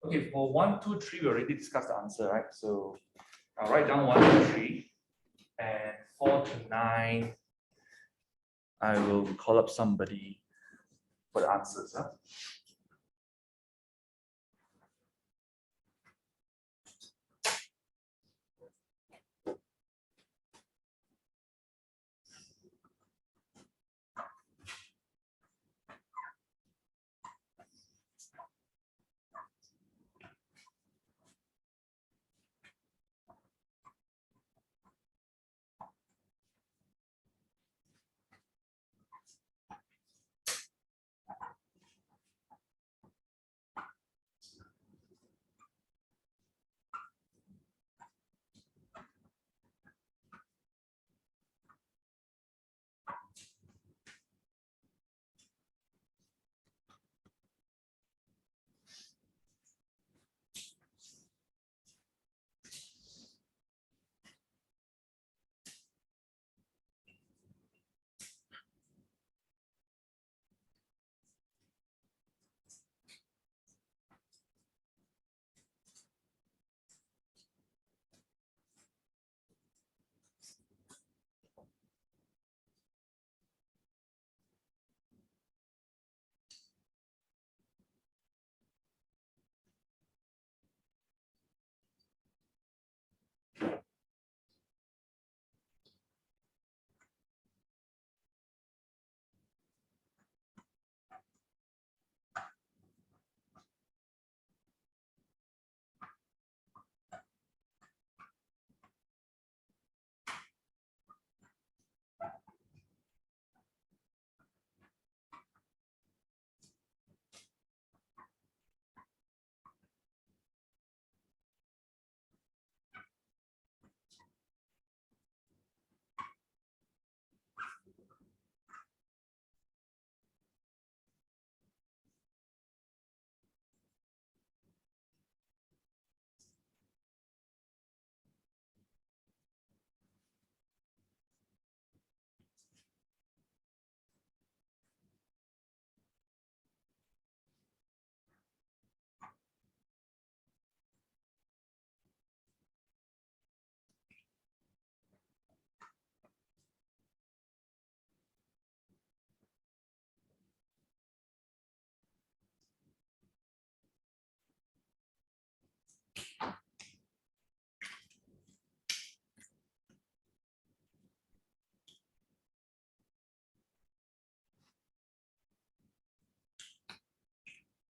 Okay, for 1, 2, 3, we already discussed the answer, right? So I'll write down 1, 2, 3, and 4 to 9. I will call up somebody for the answers. Huh?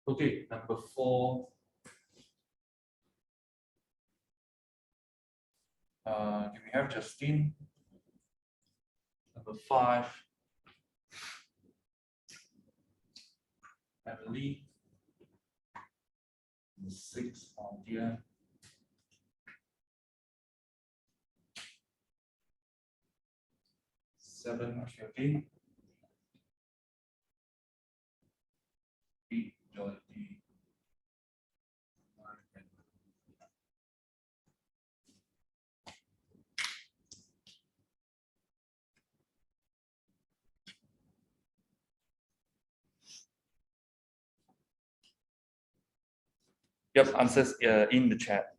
Okay, number 4. Can we have Justine? Number 5. Emily. Number 6, Aldia. 7, Ashwin. 8, Jordi. 9, Yep, answers in the chat.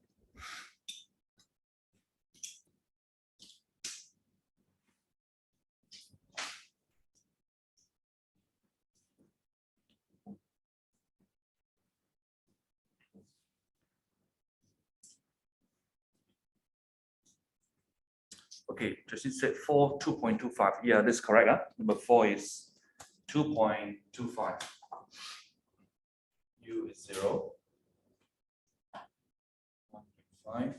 Okay, Justine said 4, 2.25. Yeah, that's correct. Huh? Number 4 is 2.25. U is 0. 1.5.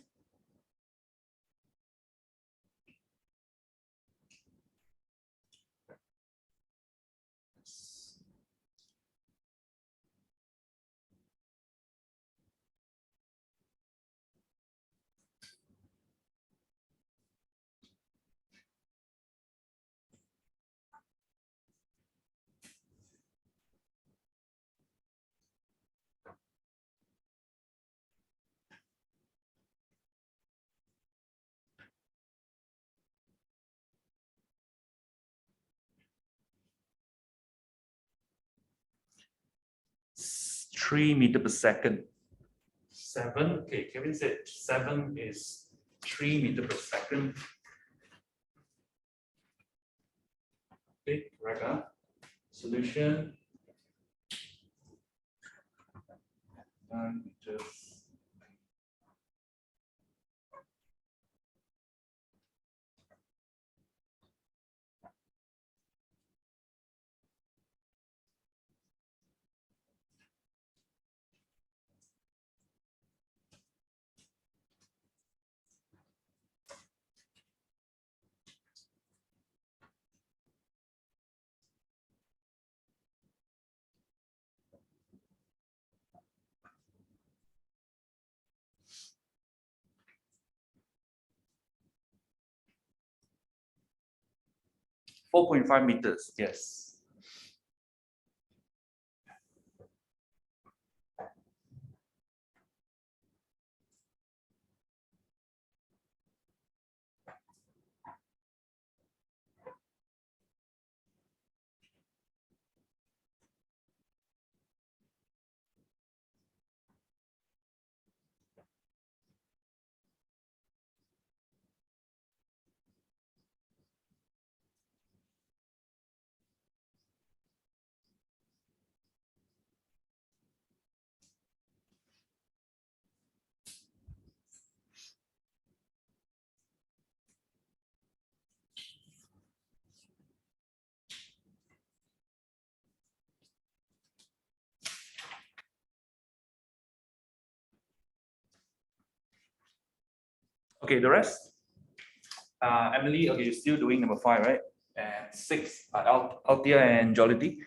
It's 3 meters per second. 7. Okay, Kevin said 7 is 3 meters per second. Okay, correct. Solution 9 meters. .5 meters, yes. Okay, the rest. Emily, okay, you're still doing number 5, right? And 6, Althea and Jollity.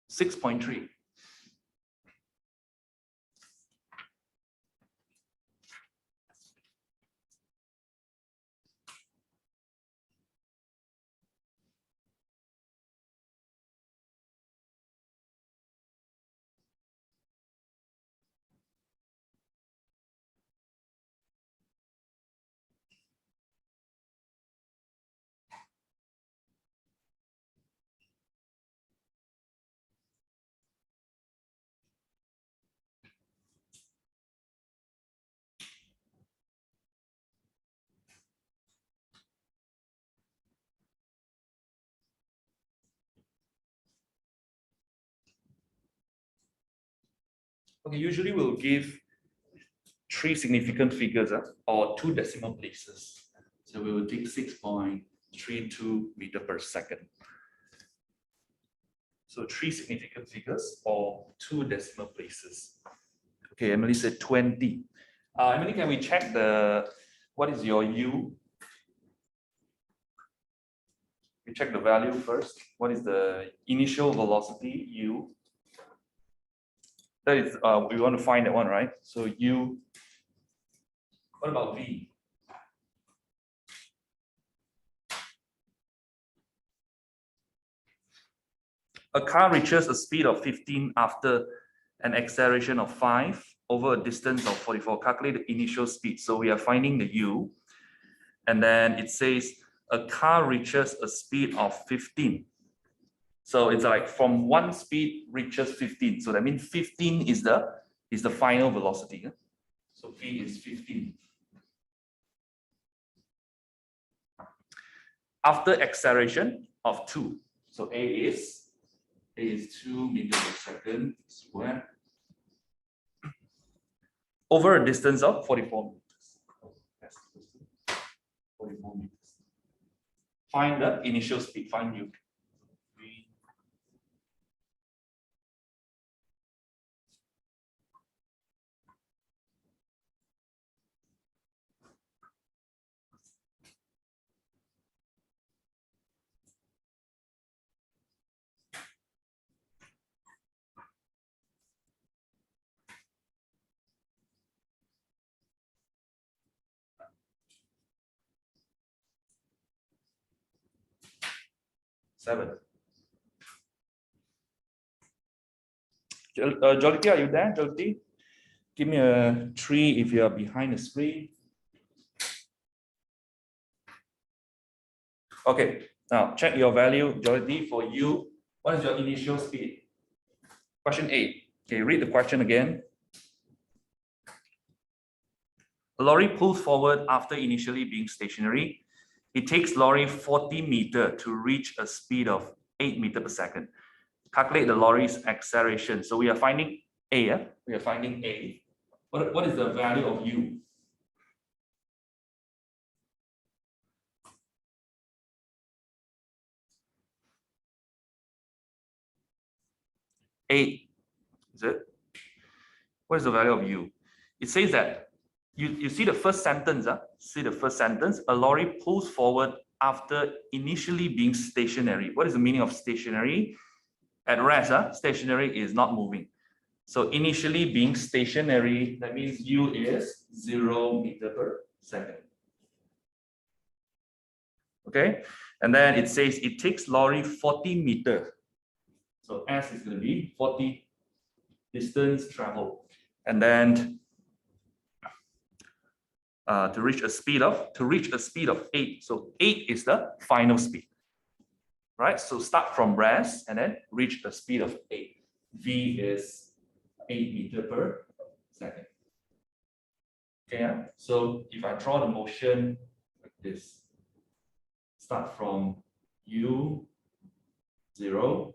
.3. Okay, usually we'll give 3 significant figures or 2 decimal places. So we will take 6.32 meters per second. So 3 significant figures or 2 decimal places. Okay, Emily said 20. Emily, can we check what is your U? We check the value first. What is the initial velocity, U? That is, we want to find that one, right? So U, what about V? A car reaches a speed of 15 after an acceleration of 5 over a distance of 44. Calculate the initial speed. So we are finding the U. And then it says a car reaches a speed of 15. So it's like from one speed reaches 15. So that means 15 is the final velocity. So V is 15. After acceleration of 2. So A is 2 meters per second square over a distance of 44 meters. 44 meters. Find the initial speed, find U. Seven. Jollity, are you there, Jollity? Give me a 3 if you are behind the screen. Okay, now check your value, Jordi. For you, what is your initial speed? Question 8. Okay, read the question again. A lorry pulls forward after initially being stationary. It takes lorry 40 meters to reach a speed of 8 meters per second. Calculate the lorry's acceleration. So we are finding A. Yeah? We are finding A. What is the value of U? Eight. Is it? What is the value of U? It says that you see the first sentence. See the first sentence. A lorry pulls forward after initially being stationary. What is the meaning of stationary? At rest, stationary is not moving. So initially being stationary, that means U is 0 meter per second. Okay, and then it says it takes lorry 40 meters. So S is going to be 40 distance travel. And then to reach a speed of 8. So 8 is the final speed. Right? So start from rest and then reach a speed of 8. V is 8 meters per second. Okay, yeah? So if I draw the motion like this, start from U 0,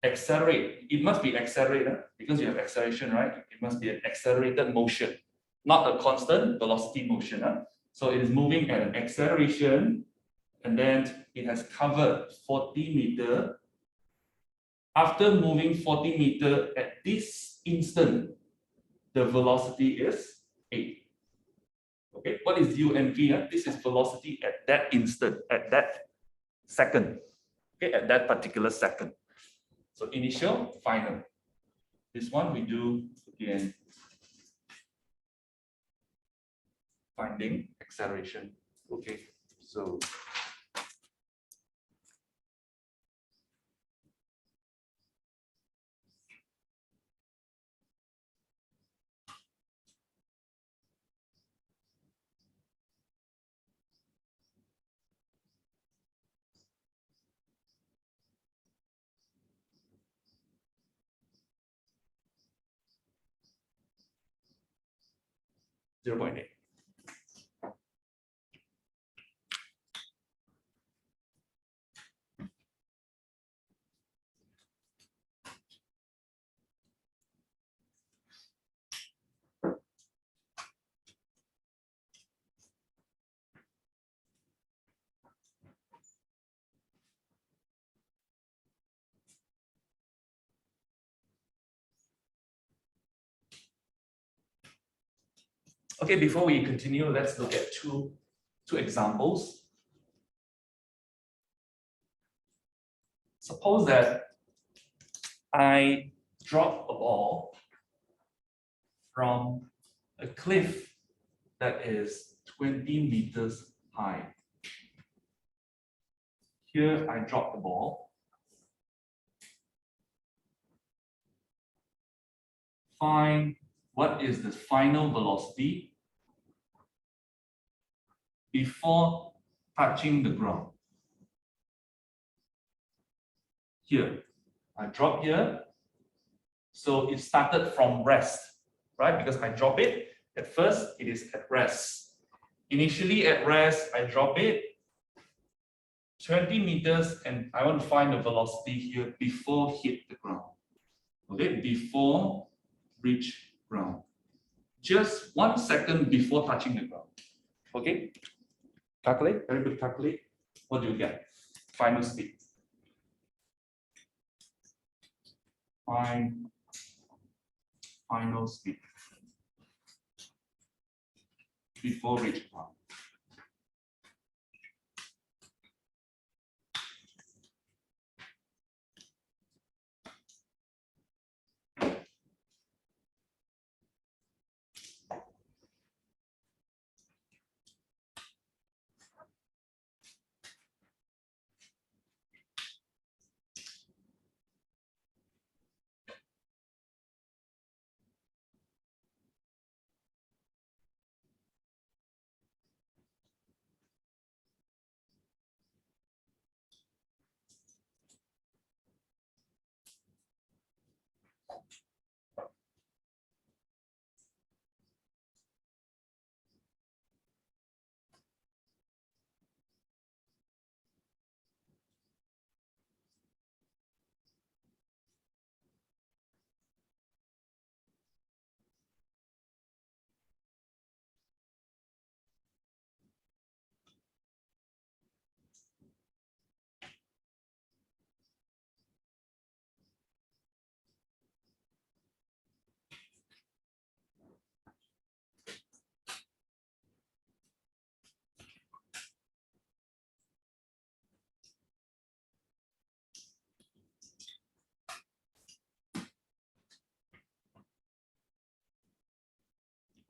accelerate. It must be accelerated because you have acceleration, right? It must be an accelerated motion, not a constant velocity motion. So it is moving at an acceleration, and then it has covered 40 meters. After moving 40 meters at this instant, the velocity is 8. Okay, what is U and V? This is velocity at that instant, at that second. Okay, at that particular second. So initial, final. This one we do again. Finding acceleration. Okay, so zero 0.8. Okay, before we continue, let's look at two examples. Suppose that I drop a ball from a cliff that is 20 meters high. Here I drop the ball. Find what is the final velocity before touching the ground. Here, I drop here. So it started from rest, right? Because I drop it. At first, it is at rest. Initially at rest, I drop it 20 meters, and I want to find the velocity here before hit the ground. Okay, before reach ground. Just 1 second before touching the ground. Okay, calculate, very good, calculate. What do you get? Final speed. Find final speed before reach ground.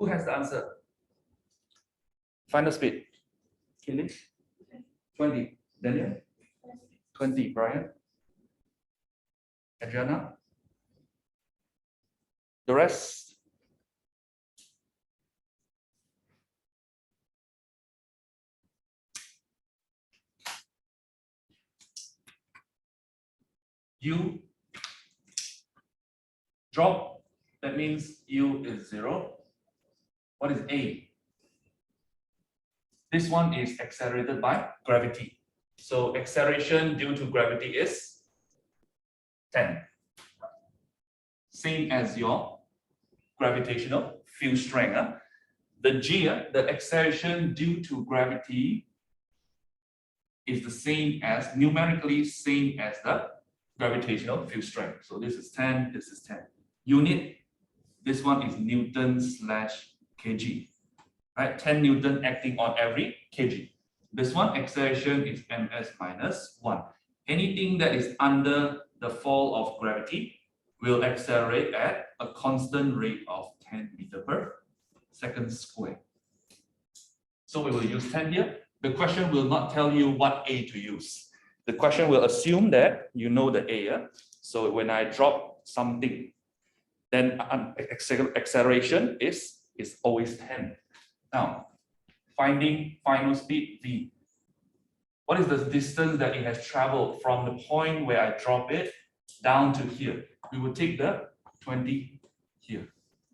Who has the answer? Final speed. Kelly? 20. Daniel? 20. Brian? Adriana? The rest? U drop, that means U is 0. What is A? This one is accelerated by gravity. So acceleration due to gravity is 10. Same as your gravitational field strength. The G, the acceleration due to gravity, is the same as, numerically same as the gravitational field strength. So this is 10, this is 10. Unit, this one is Newton/kg. Right, 10 Newton acting on every kg. This one acceleration is ms minus 1. Anything that is under the fall of gravity will accelerate at a constant rate of 10 meters per second squared. So we will use 10 here. The question will not tell you what A to use. The question will assume that you know the A. So when I drop something, then acceleration is always 10. Now, finding final speed V. What is the distance that it has traveled from the point where I drop it down to here? We will take the 20 here.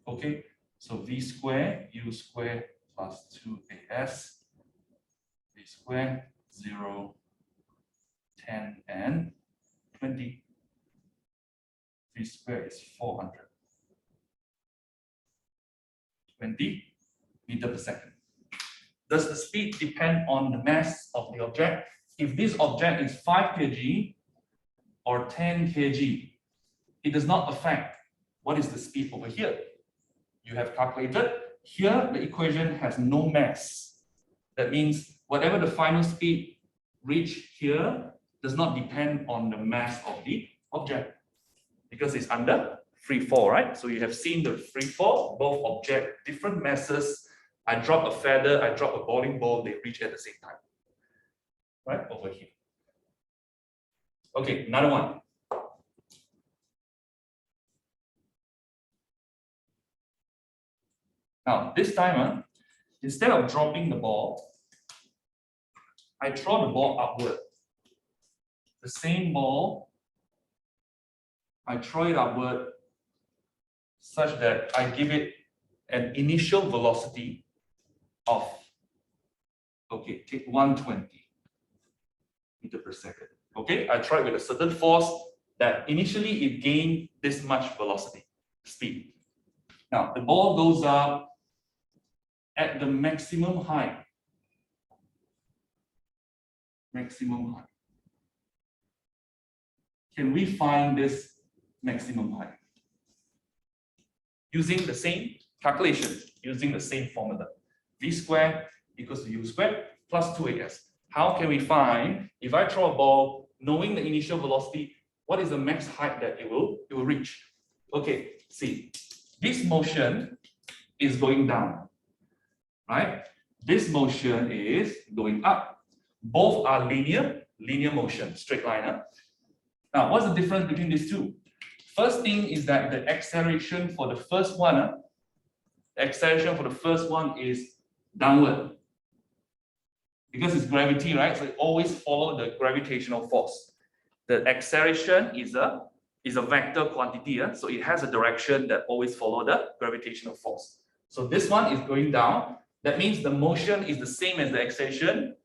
Okay, so V square U square plus 2AS. V square 0, 10, and 20. V square is 400. 20 meters per second. Does the speed depend on the mass of the object? If this object is 5 kg or 10 kg, it does not affect what is the speed over here. You have calculated. Here, the equation has no mass. That means whatever the final speed reached here does not depend on the mass of the object because it's under free fall, right? So you have seen the free fall, both object, different masses. I drop a feather, I drop a bowling ball, they reach at the same time. Right, over here. Okay, another one. Now, this time, instead of dropping the ball, I throw the ball upward. The same ball, I throw it upward such that I give it an initial velocity of, okay, take 120 meters per second. Okay, I try with a certain force that initially it gained this much velocity, speed. Now, the ball goes up at the maximum height. Maximum height. Can we find this maximum height? Using the same calculations, using the same formula. V squared equals to U squared plus 2AS. How can we find, if I throw a ball, knowing the initial velocity, what is the max height that it will reach? Okay, see, this motion is going down, right? This motion is going up. Both are linear motion, straight line. Now, what's the difference between these two? First thing is that the acceleration for the first one, is downward. Because it's gravity, right? So it always follows the gravitational force. The acceleration is a vector quantity, so it has a direction that always follows the gravitational force. So this one is going down. That means the motion is the same as the acceleration.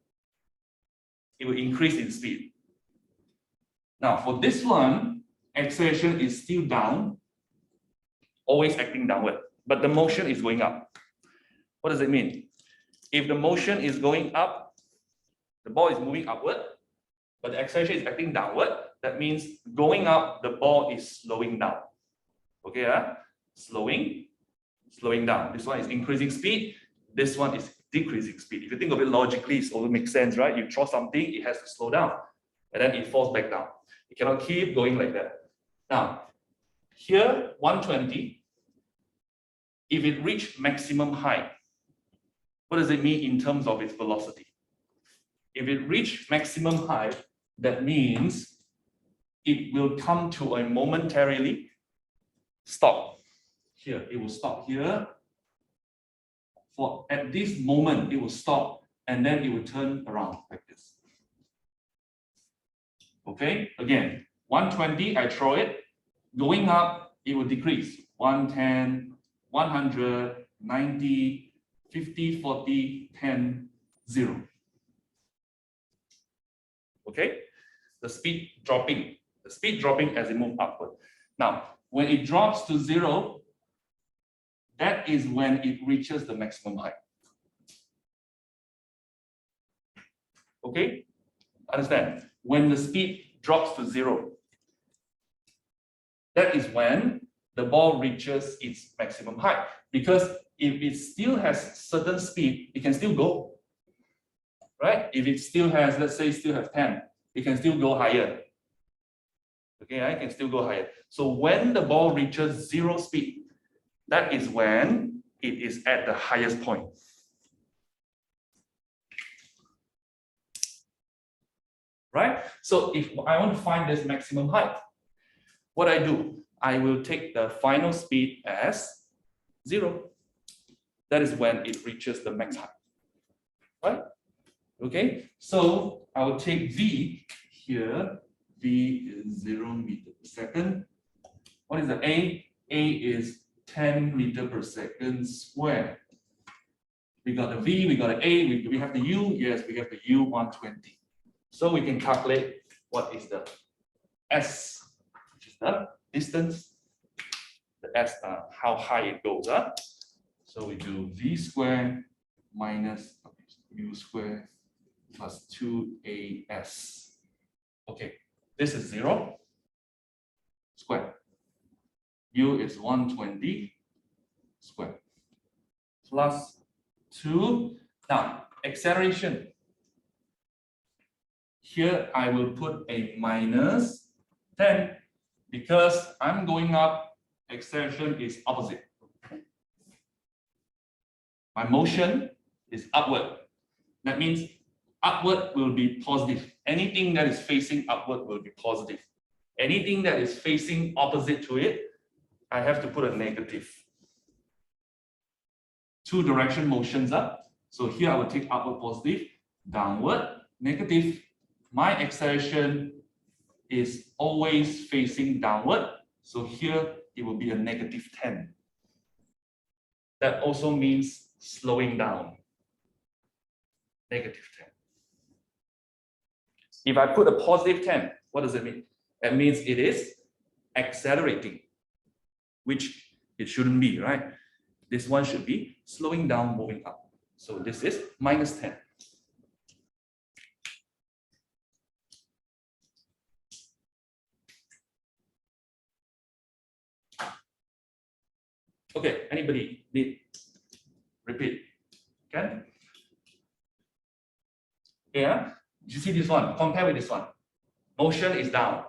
It will increase in speed. Now for this one, acceleration is still down, always acting downward, but the motion is going up. What does it mean? If the motion is going up, the ball is moving upward, but the acceleration is acting downward, that means going up, the ball is slowing down. Okay, slowing down. This one is increasing speed, this one is decreasing speed. If you think of it logically, it all makes sense, right? You throw something, it has to slow down, and then it falls back down. It cannot keep going like that. Now, here, 120, if it reached maximum height, what does it mean in terms of its velocity? If it reached maximum height, that means it will come to a momentarily stop. Here, it will stop here. For at this moment, it will stop and then it will turn around like this. Okay, again, 120, I throw it. Going up, it will decrease. 110, 100, 90, 50, 40, 10, 0. Okay, the speed dropping as it moves upward. Now, when it drops to 0, that is when it reaches the maximum height. Okay, understand? When the speed drops to 0, that is when the ball reaches its maximum height. Because if it still has certain speed, it can still go. Right? If it still has, let's say, still have 10, it can still go higher. Okay, I can still go higher. So when the ball reaches 0 speed, that is when it is at the highest point. Right? So if I want to find this maximum height, what I do, I will take the final speed as 0. That is when it reaches the max height. Right? Okay, so I will take V here. V is 0 meter per second. What is the A? A is 10 meter per second squared. We got the V, we got the A, we have the U. Yes, we have the U 120. So we can calculate what is the S, which is the distance. The S, how high it goes up. So we do V squared minus U squared plus 2AS. Okay, this is 0 squared. U is 120 squared plus 2. Now, acceleration. Here I will put a minus 10 because I'm going up, acceleration is opposite. My motion is upward. That means upward will be positive. Anything that is facing upward will be positive. Anything that is facing opposite to it, I have to put a negative. 2 direction motions up. So here I will take upward positive, downward negative. My acceleration is always facing downward. So here it will be a negative 10. That also means slowing down. Negative 10. If I put a positive 10, what does it mean? That means it is accelerating, which it shouldn't be, right? This one should be slowing down, moving up. So this is minus 10. Okay, anybody need repeat? Okay. Yeah, you see this one, compare with this one. Motion is down,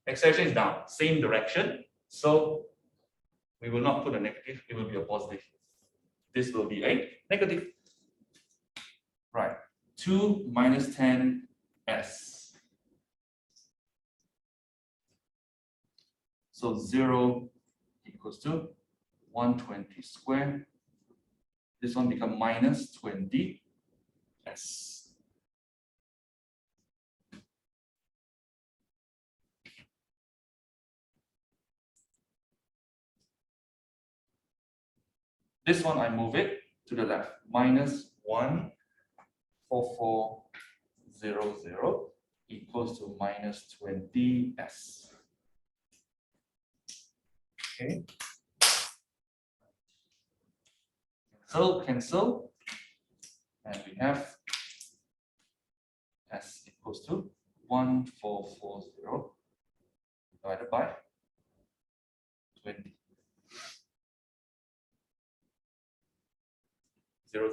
acceleration is down, same direction. So we will not put a negative, it will be a positive. This will be a negative. Right, 2 minus 10 S. So 0 equals to 120 squared. This one becomes minus 20 S. This one I move it to the left, minus 14400 equals to minus 20 S. Okay. Cancel, and we have S equals to 1440 divided by 20. 0.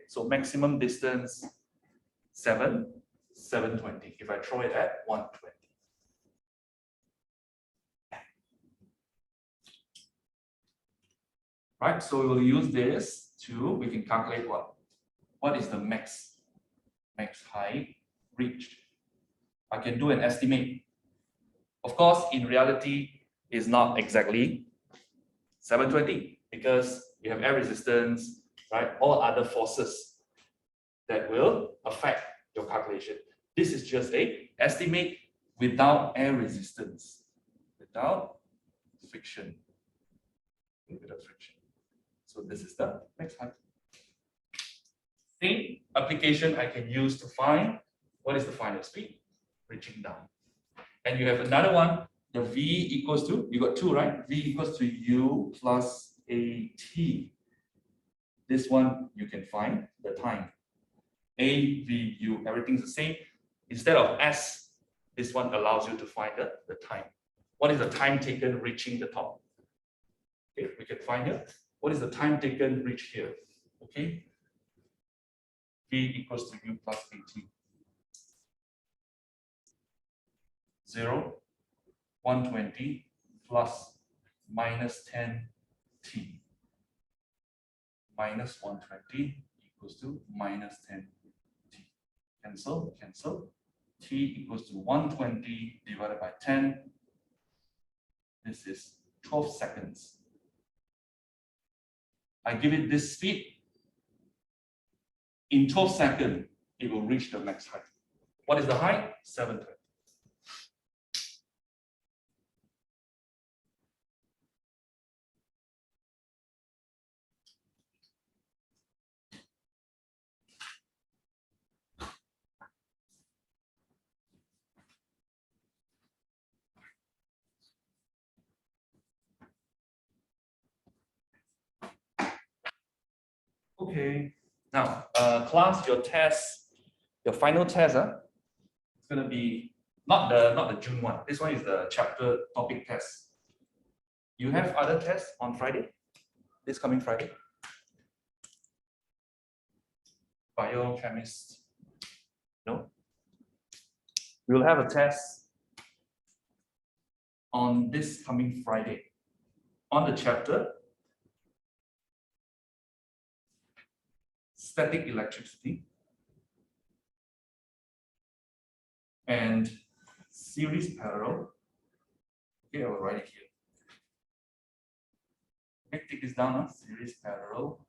so maximum distance 720. If I throw it at 120. Right, so we will use this we can calculate what is the max height reached. I can do an estimate. Of course, in reality, it's not exactly 720 because you have air resistance, right? All other forces that will affect your calculation. This is just a estimate without air resistance, without friction. So this is the max height. Same application I can use to find what is the final speed reaching down. And you have another one, the V equals to, you got two, right? V equals to U plus AT. This one you can find the time. A, V, U, everything's the same. Instead of S, this one allows you to find the time. What is the time taken reaching the top? Okay, we can find here. What is the time taken reach here? Okay. V equals to U plus AT. 0, 120 plus minus 10t. Minus 120 equals to minus 10t. Cancel, cancel. T equals to 120 divided by 10. This is 12 seconds. I give it this speed. In 12 seconds, it will reach the max height. What is the height? 720. Okay, now class, your test, your final test, it's gonna be not the June one. This one is the chapter topic test. You have other tests on Friday, this coming Friday. Biochemist, no. We will have a test on this coming Friday on the chapter static electricity and series parallel. Okay, I will write it here. Okay, take this down, series parallel.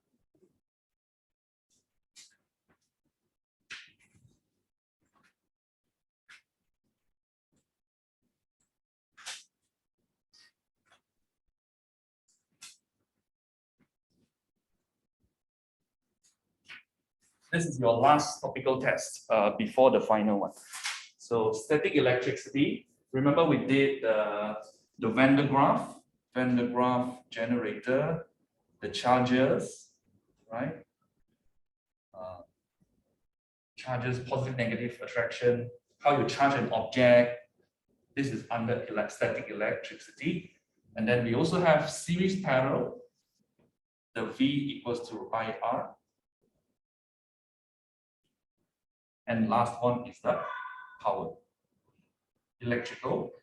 This is your last topical test before the final one. So static electricity, remember we did the Van der Graaf generator, the charges, right? Charges, positive, negative attraction, how you charge an object. This is under static electricity. And then we also have series parallel, the V equals to IR. And last one is the power, electrical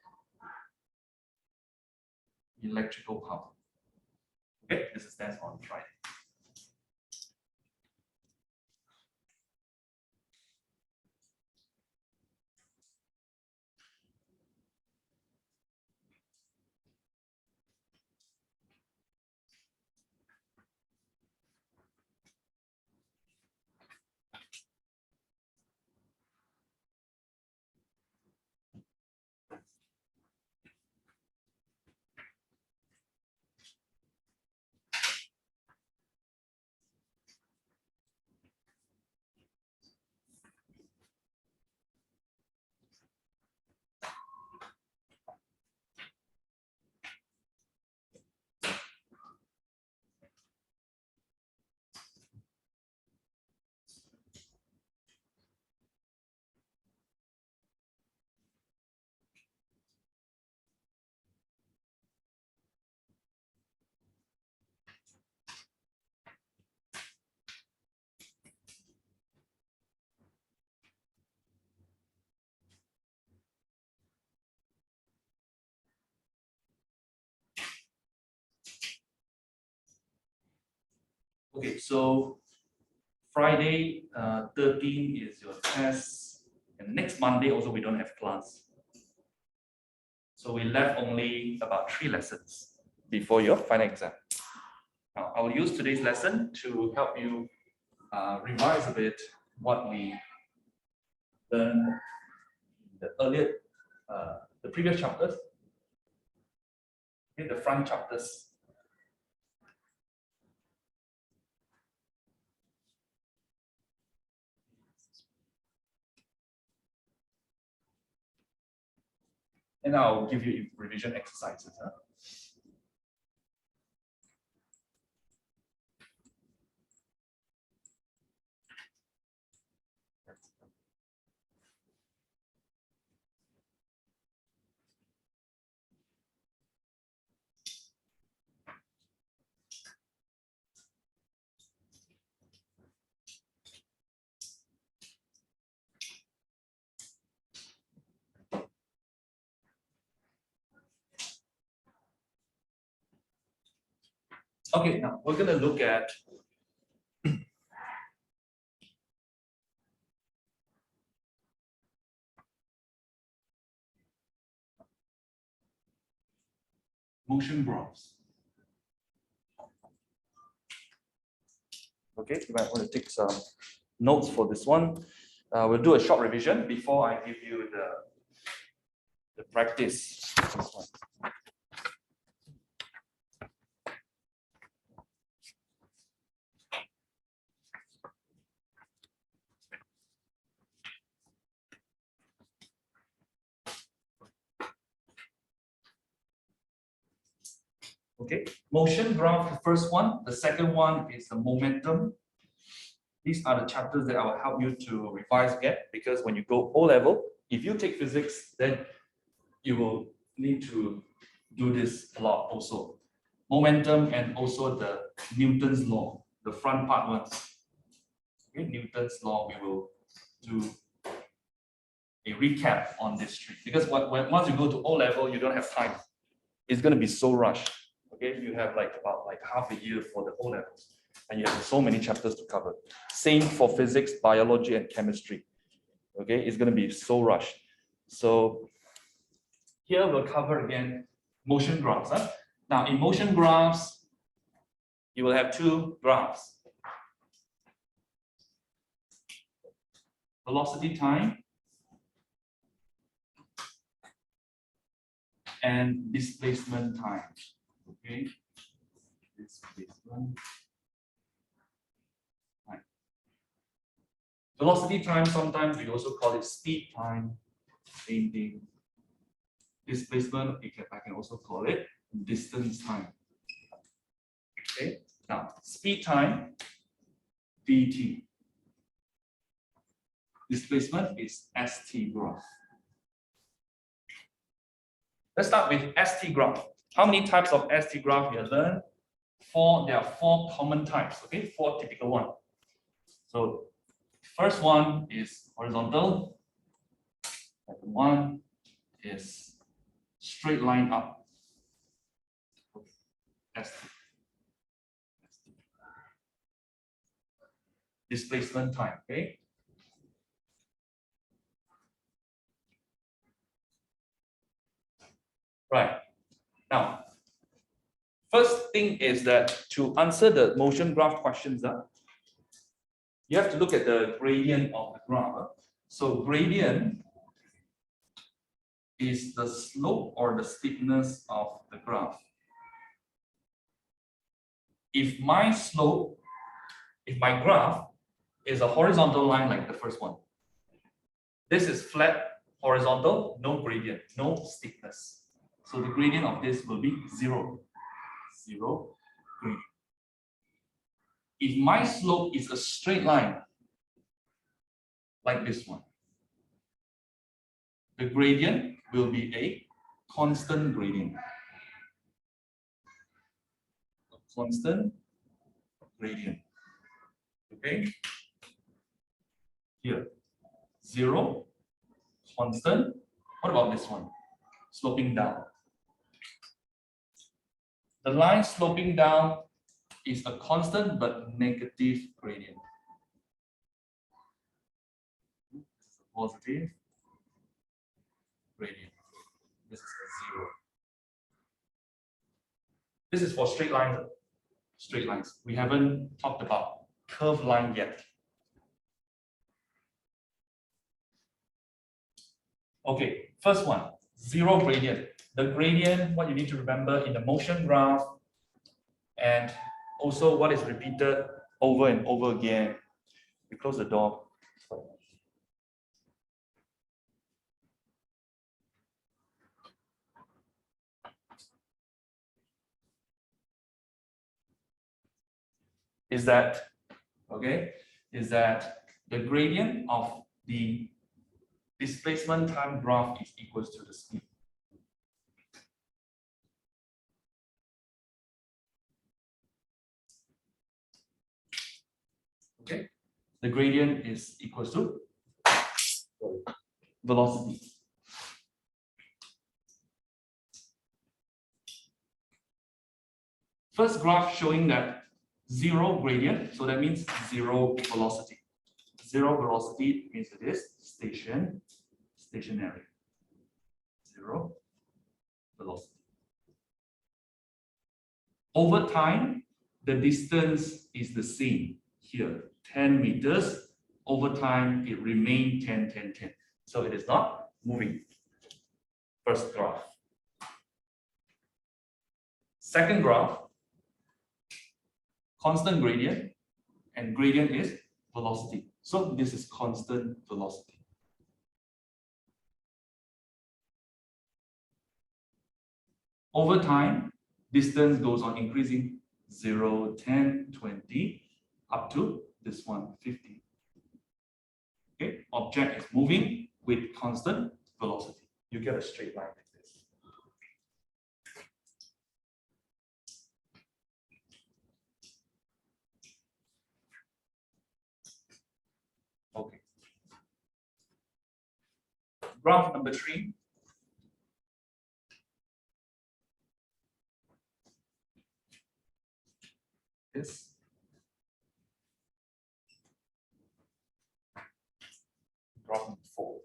power. Okay, this is that on Friday. Okay, so Friday 13 is your test, and next Monday also we don't have class. So we left only about 3 lessons before your final exam. Now I will use today's lesson to help you revise a bit what we learned in the earlier, the previous chapters, in the front chapters. And I'll give you revision exercises. Huh? Okay, now we're going to look at motion graphs. Okay, you might want to take some notes for this one. We'll do a short revision before I give you the practice. This one. Okay, motion graph, the first one. The second one is the momentum. These are the chapters that I will help you to revise again, because when you go O level, if you take physics, then you will need to do this a lot also. Momentum and also the Newton's law, the front part ones. Okay, Newton's law, we will do a recap on this tree, because once you go to O level, you don't have time. It's going to be so rushed. Okay, you have about half a year for the O levels, and you have so many chapters to cover. Same for physics, biology, and chemistry. Okay, it's going to be so rushed. So here we'll cover again motion graphs. Huh? Now in motion graphs, you will have 2 graphs. Velocity time and displacement time. Okay, displacement time. Velocity time, sometimes we also call it speed time. Same thing. Displacement, I can also call it distance time. Okay, now speed time, dt. Displacement is ST graph. Let's start with ST graph. How many types of ST graph you have learned? There are 4 common types, okay? 4 typical ones. So first one is horizontal. Second one is straight line up. ST. Displacement time, okay? Right. Now, first thing is that to answer the motion graph questions, you have to look at the gradient of the graph. So gradient is the slope or the steepness of the graph. If my graph is a horizontal line like the first one, this is flat, horizontal, no gradient, no steepness. So the gradient of this will be 0. 0 gradient. If my slope is a straight line, like this one, the gradient will be a constant gradient. Constant gradient. Okay? Here, 0, constant. What about this one? Sloping down. The line sloping down is a constant but negative gradient. This is a positive gradient. This is a 0. This is for straight lines. Straight lines. We haven't talked about curved line yet. Okay, first one, 0 gradient. The gradient, what you need to remember in the motion graph, and also what is repeated over and over again. We close the door. Is that the gradient of the displacement time graph is equals to the speed. Okay, the gradient is equals to velocity. First graph showing that 0 gradient, so that means 0 velocity. 0 velocity means it is stationary. 0 velocity. Over time, the distance is the same here, 10 meters. Over time, it remains 10, 10, 10. So it is not moving. First graph. Second graph, constant gradient, and gradient is velocity. So this is constant velocity. Over time, distance goes on increasing 0, 10, 20, up to this one, 50. Okay, object is moving with constant velocity. You get a straight line like this. Okay. Graph number 3. This. Graph number 4.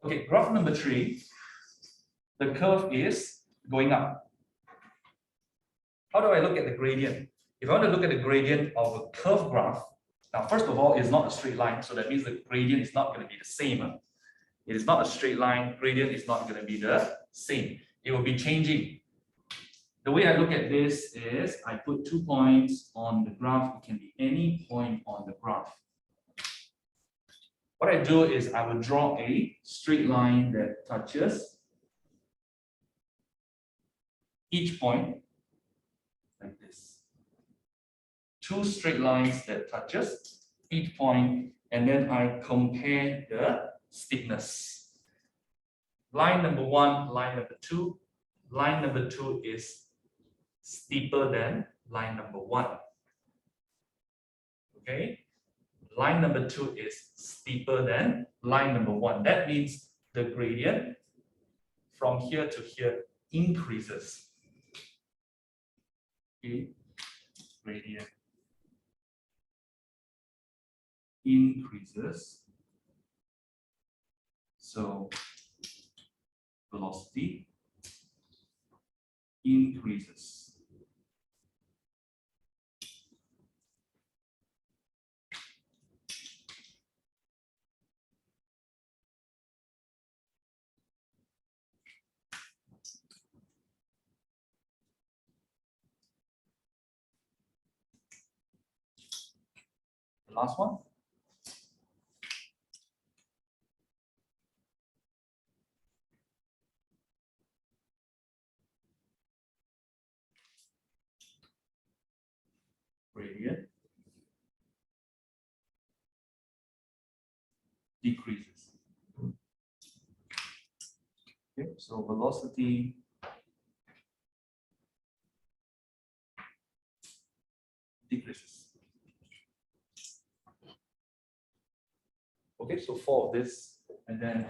Okay, graph number 3, the curve is going up. How do I look at the gradient? If I want to look at the gradient of a curve graph, now first of all, it's not a straight line, so that means the gradient is not going to be the same. It is not a straight line, gradient is not going to be the same. It will be changing. The way I look at this is I put 2 points on the graph. It can be any point on the graph. What I do is I will draw a straight line that touches each point like this. 2 straight lines that touches each point, and then I compare the steepness. Line number 1, line number 2. Line number 2 is steeper than line number 1. Okay? Line number 2 is steeper than line number 1. That means the gradient from here to here increases. Okay? Gradient increases. So velocity increases. The last one. Gradient decreases. Okay, so velocity decreases. Okay, so 4 of this, and then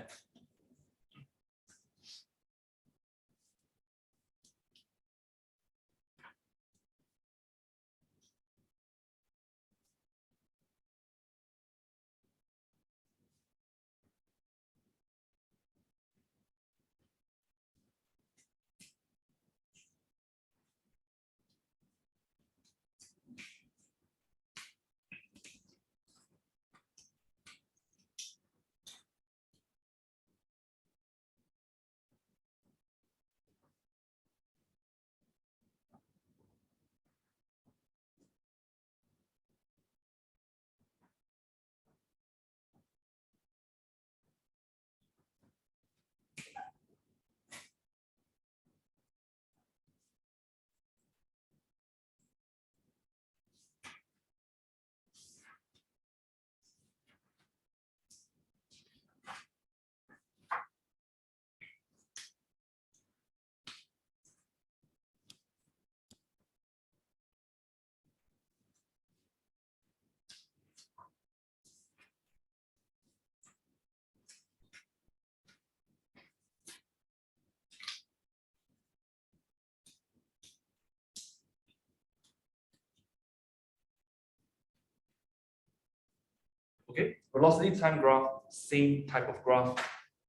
okay, velocity time graph, same type of graph,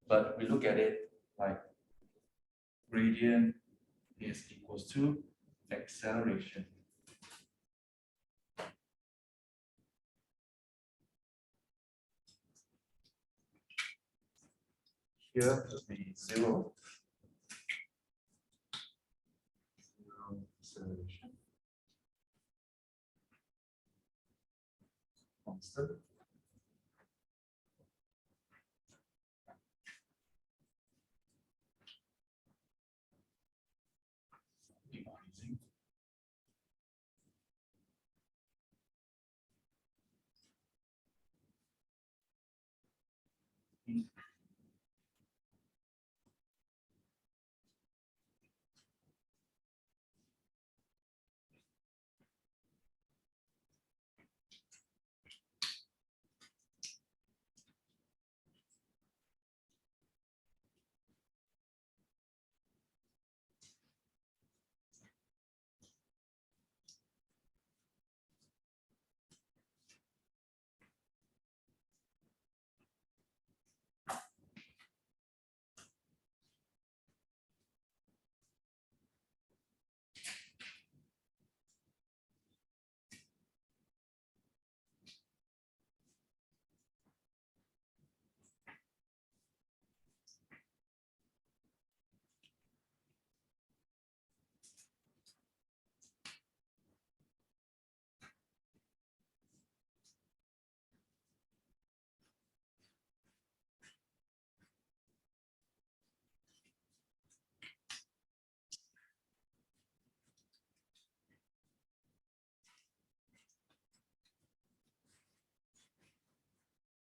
but we look at it like gradient is equals to acceleration. Here will be 0. Acceleration. Constant. Decreasing.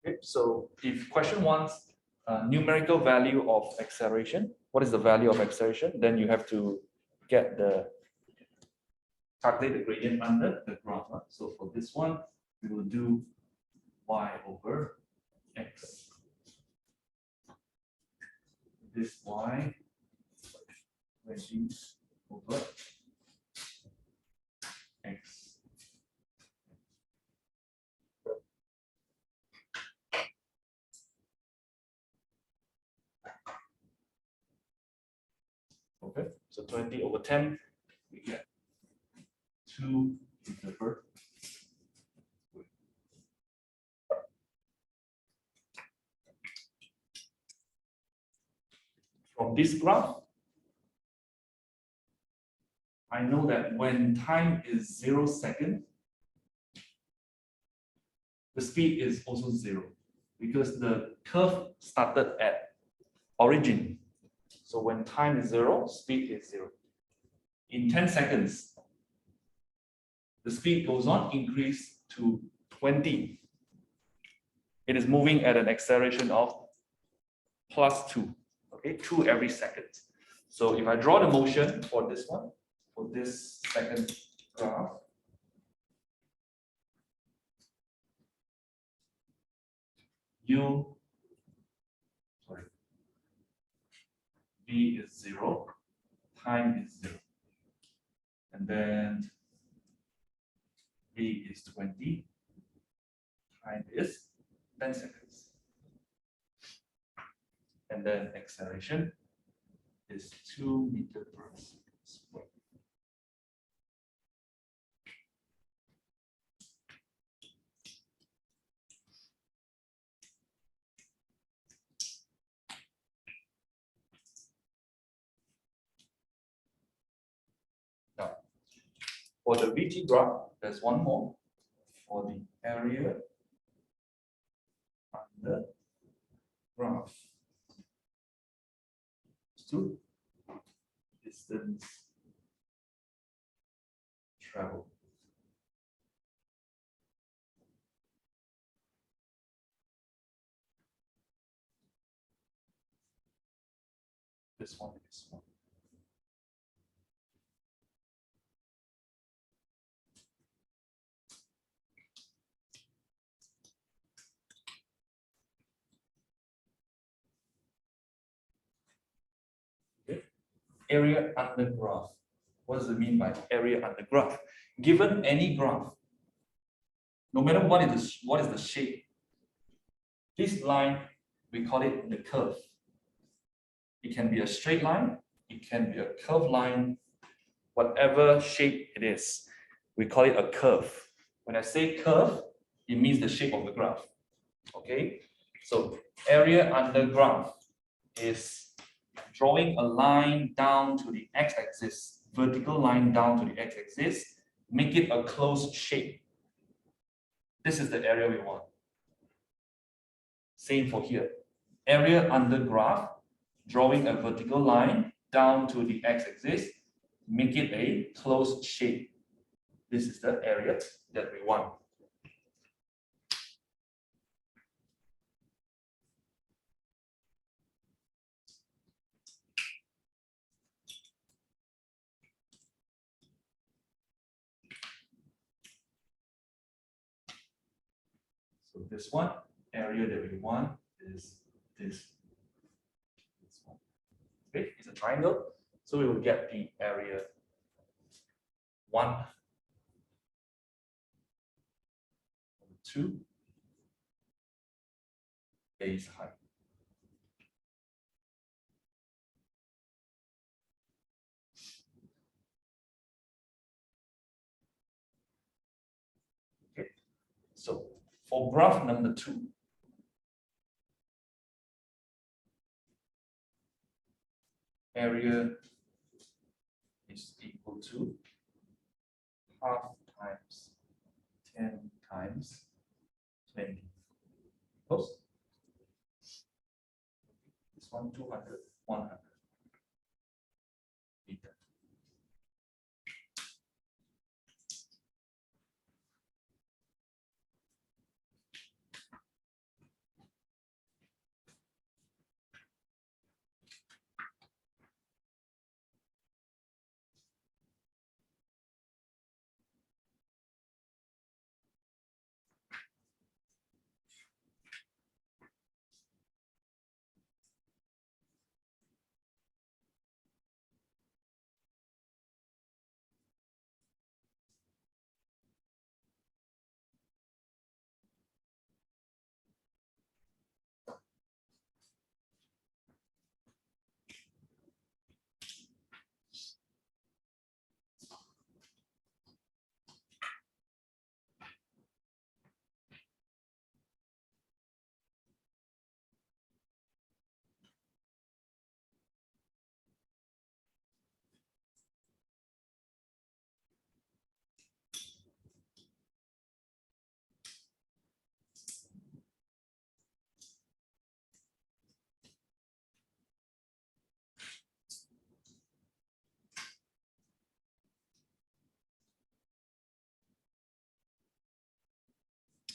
Okay, so if question wants numerical value of acceleration, what is the value of acceleration? Then you have to get the calculate the gradient under the graph. So for this one, we will do y over x. This y reduce over x. Okay, so 20 over 10, we get 2 interval. From this graph, I know that when time is 0 seconds, the speed is also 0 because the curve started at origin. So when time is 0, speed is 0. In 10 seconds, the speed goes on, increase to 20. It is moving at an acceleration of +2, okay, 2 every second. So if I draw the motion for this one, for this second graph, V is 0, time is 0. And then V is 20, time is 10 seconds. And then acceleration is 2 meters per second squared. Now, for the VT graph, there's one more. For the area under graph, to distance travel. This one. Okay. Area under graph. What does it mean by area under graph? Given any graph, no matter what is the shape, this line, we call it the curve. It can be a straight line, it can be a curved line, whatever shape it is, we call it a curve. When I say curve, it means the shape of the graph. Okay, so area under graph is drawing a line down to the x-axis, vertical line down to the x-axis, make it a closed shape. This is the area we want. Same for here. Area under graph, drawing a vertical line down to the x-axis, make it a closed shape. This is the area that we want. So this one, area that we want is this one. Okay, it's a triangle. So we will get the area 1, 2 base height. Okay, so for graph number 2, area is equal to half times 10 times 20. Close. This one 200, 100 meter.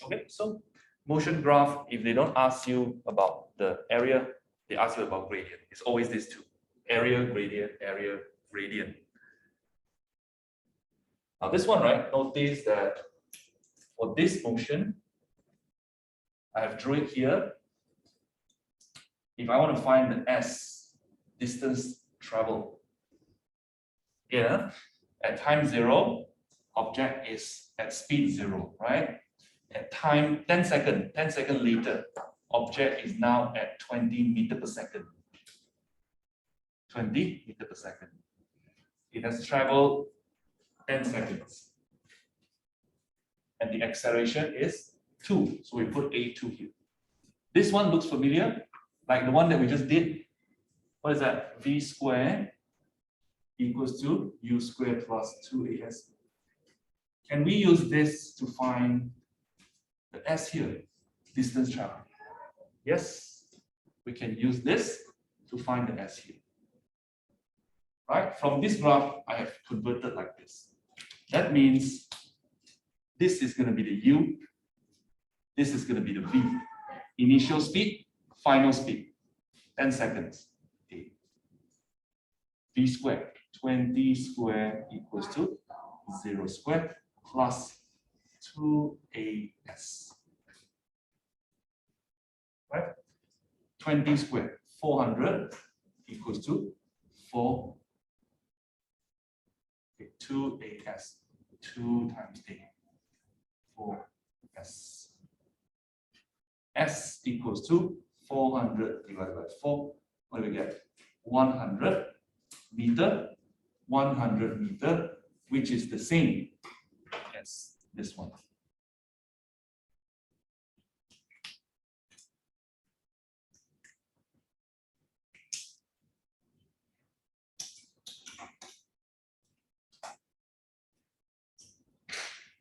Okay, so motion graph, if they don't ask you about the area, they ask you about gradient. It's always these two: area, gradient, area, gradient. Now this one, right? Notice that for this motion, I have drew it here if I want to find the S, distance traveled, at time 0, object is at speed 0, right? At time 10 seconds later, object is now at 20 meters per second. 20 meters per second. It has traveled 10 seconds. And the acceleration is 2. So we put A2 here. This one looks familiar, like the one that we just did. What is that? V squared equals to U squared plus 2AS. Can we use this to find the S here, distance traveled? Yes, we can use this to find the S here. Right? From this graph, I have converted like this. That means this is going to be the U, this is going to be the V. Initial speed, final speed, 10 seconds. A. V squared, 20 squared equals to 0 squared plus 2AS. Right? 20 squared, 400 equals to 4. 2AS, 2 times A, 4S. S equals to 400 divided by 4. What do we get? 100 meter, 100 meter, which is the same as this one.